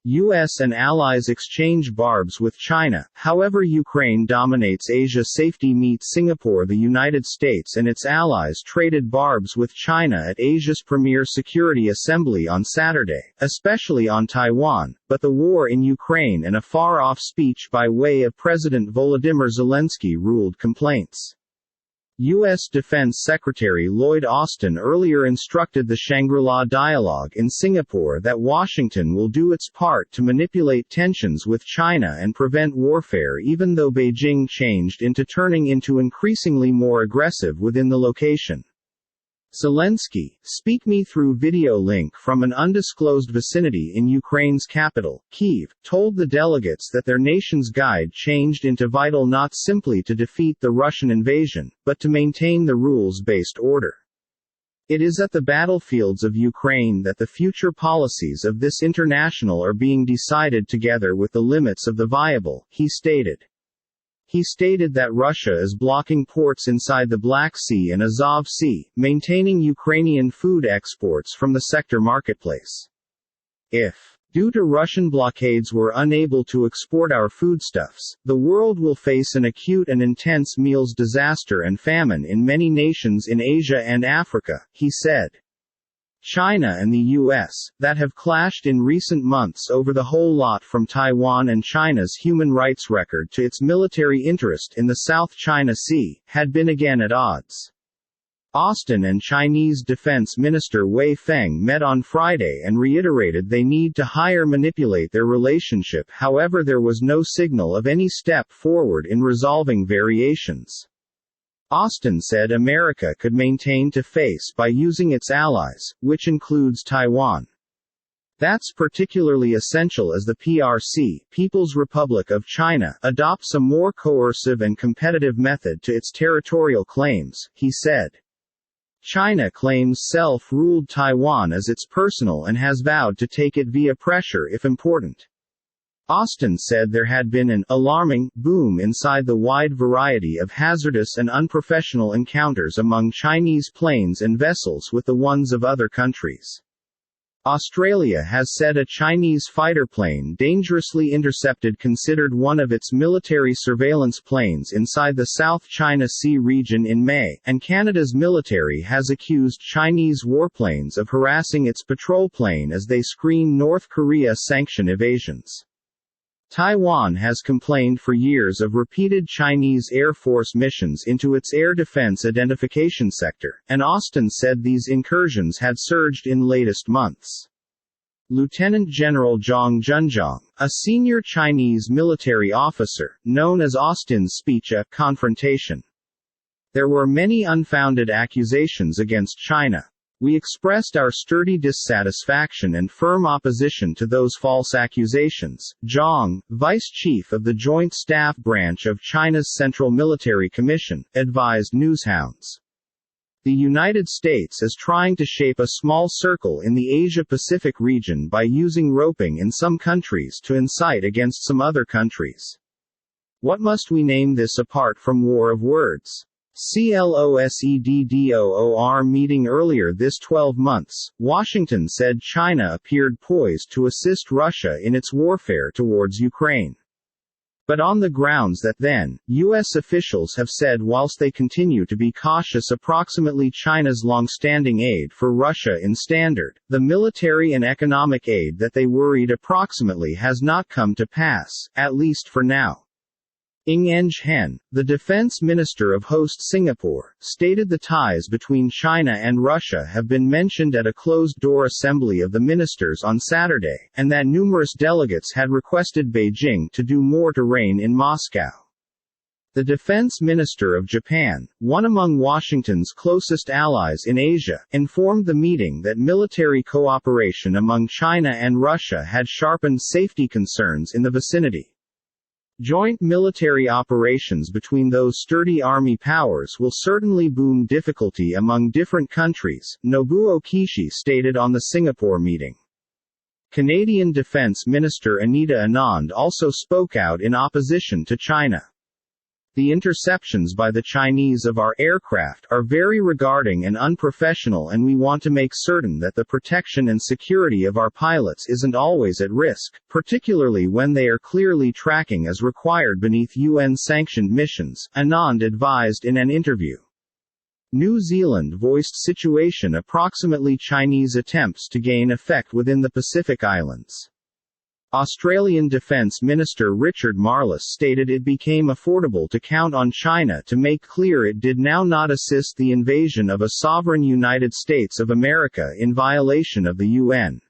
U.S. and allies exchange barbs with China. However, Ukraine dominates Asia. Safety meets Singapore. The United States and its allies traded barbs with China at Asia's premier security assembly on Saturday, especially on Taiwan, but the war in Ukraine and a far-off speech by way of President Volodymyr Zelensky ruled complaints. U.S. Defense Secretary Lloyd Austin earlier instructed the Shangri-La dialogue in Singapore that Washington will do its part to manipulate tensions with China and prevent warfare, even though Beijing changed into turning into increasingly more aggressive within the location. Zelensky, speak me through video link from an undisclosed vicinity in Ukraine's capital, Kyiv, told the delegates that their nation's guide changed into vital not simply to defeat the Russian invasion, but to maintain the rules-based order. It is at the battlefields of Ukraine that the future policies of this international are being decided together with the limits of the viable, he stated. He stated that Russia is blocking ports inside the Black Sea and Azov Sea, maintaining Ukrainian food exports from the sector marketplace. If, due to Russian blockades, we're unable to export our foodstuffs, the world will face an acute and intense meals disaster and famine in many nations in Asia and Africa, he said. China and the U.S., that have clashed in recent months over the whole lot from Taiwan and China's human rights record to its military interest in the South China Sea, had been again at odds. Austin and Chinese Defense Minister Wei Feng met on Friday and reiterated they need to manipulate their relationship. However, there was no signal of any step forward in resolving variations. Austin said America could maintain to face by using its allies, which includes Taiwan. That's particularly essential as the PRC, People's Republic of China, adopts a more coercive and competitive method to its territorial claims, he said. China claims self-ruled Taiwan as its personal and has vowed to take it via pressure if important. Austin said there had been an alarming boom inside the wide variety of hazardous and unprofessional encounters among Chinese planes and vessels with the ones of other countries. Australia has said a Chinese fighter plane dangerously intercepted considered one of its military surveillance planes inside the South China Sea region in May, and Canada's military has accused Chinese warplanes of harassing its patrol plane as they screen North Korea sanction evasions. Taiwan has complained for years of repeated Chinese Air Force missions into its air defense identification sector, and Austin said these incursions had surged in latest months. Lieutenant General Zhang Junzhong, a senior Chinese military officer, known as Austin's speech a confrontation. There were many unfounded accusations against China. We expressed our sturdy dissatisfaction and firm opposition to those false accusations, Zhang, vice chief of the Joint Staff Branch of China's Central Military Commission, advised newshounds. The United States is trying to shape a small circle in the Asia-Pacific region by using roping in some countries to incite against some other countries. What must we name this apart from war of words? CLOSEDDOOR meeting earlier this 12 months, Washington said China appeared poised to assist Russia in its warfare towards Ukraine. But on the grounds that then, U.S. officials have said whilst they continue to be cautious approximately China's long-standing aid for Russia in standard, the military and economic aid that they worried approximately has not come to pass, at least for now. Ng Eng Hen, the defense minister of host Singapore, stated the ties between China and Russia have been mentioned at a closed-door assembly of the ministers on Saturday, and that numerous delegates had requested Beijing to do more to rein in Moscow. The defense minister of Japan, one among Washington's closest allies in Asia, informed the meeting that military cooperation among China and Russia had sharpened safety concerns in the vicinity. Joint military operations between those sturdy army powers will certainly boom difficulty among different countries, Nobuo Kishi stated on the Singapore meeting. Canadian Defence Minister Anita Anand also spoke out in opposition to China. The interceptions by the Chinese of our aircraft are very regarding and unprofessional, and we want to make certain that the protection and security of our pilots isn't always at risk, particularly when they are clearly tracking as required beneath UN-sanctioned missions, Anand advised in an interview. New Zealand voiced situation approximately Chinese attempts to gain effect within the Pacific Islands. Australian Defence Minister Richard Marles stated it became affordable to count on China to make clear it did now not assist the invasion of a sovereign United States of America in violation of the UN.